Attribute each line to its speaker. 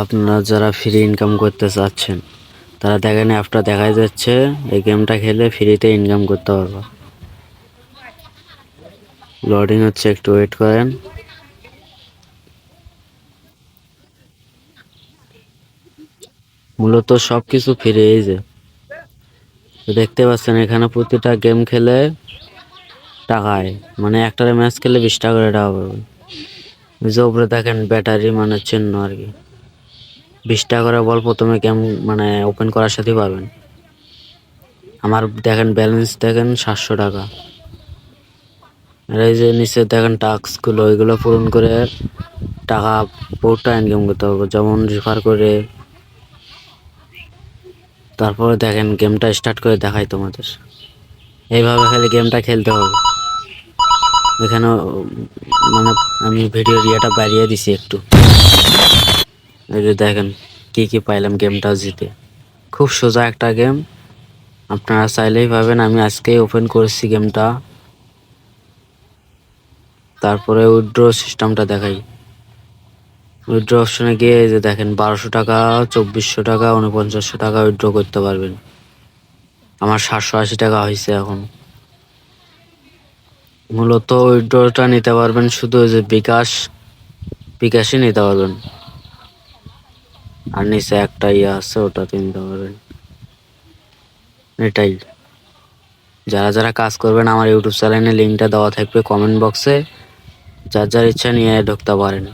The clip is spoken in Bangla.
Speaker 1: আপনারা যারা ফ্রি ইনকাম করতে চাচ্ছেন তারা দেখেন অ্যাপটা দেখাই যাচ্ছে, এই গেমটা খেলে ফ্রিতে ইনকাম করতে পারবো। লোডিং হচ্ছে, একটু ওয়েট করেন। মূলত সবকিছু ফ্রি। এই যে দেখতে পাচ্ছেন এখানে প্রতিটা গেম খেলে টাকায়, মানে একটা ম্যাচ খেলে 20 টাকা করে টাকা পাবেন। ওই যে উপরে দেখেন ব্যাটারি মানে চিহ্ন আর কি, 20 টাকা করে বল প্রথমে গেম মানে ওপেন করার সাথে পাবেন। আমার দেখেন ব্যালেন্স দেখেন 700 টাকা। আর এই যে নিচে দেখেন টাস্ক গুলো, ওইগুলো পূরণ করে টাকা পুরোটা ইনকাম করতে হবে, যেমন রেফার করে। তারপরে দেখেন গেমটা স্টার্ট করে দেখাই তোমাদের। এইভাবে খালি গেমটা খেলতে হবে। এখানে মানে আমি ভিডিও ইয়েটা বাড়িয়ে দিছি একটু। এই যে দেখেন কি কি পাইলাম গেমটা জিতে। খুব সোজা একটা গেম, আপনারা চাইলেই পাবেন। আমি আজকেই ওপেন করেছি গেমটা। তারপরে উইথড্র সিস্টেমটা দেখাই। উইথড্র অপশনে গিয়ে এই যে দেখেন 1200 টাকা, 2400 টাকা, 4900 টাকা উইথড্র করতে পারবেন। আমার 780 টাকা হয়েছে এখন। মূলত উইথড্রটা নিতে পারবেন শুধু ওই যে বিকাশই নিতে পারবেন। আর নিচে একটা ইয়ে আছে, ওটাতে নিতে পারবেন। এটাই। যারা যারা কাজ করবেন আমার ইউটিউব চ্যানেলে লিঙ্কটা দেওয়া থাকবে কমেন্ট বক্সে, যার যার ইচ্ছা নিয়ে ঢুকতে পারেন।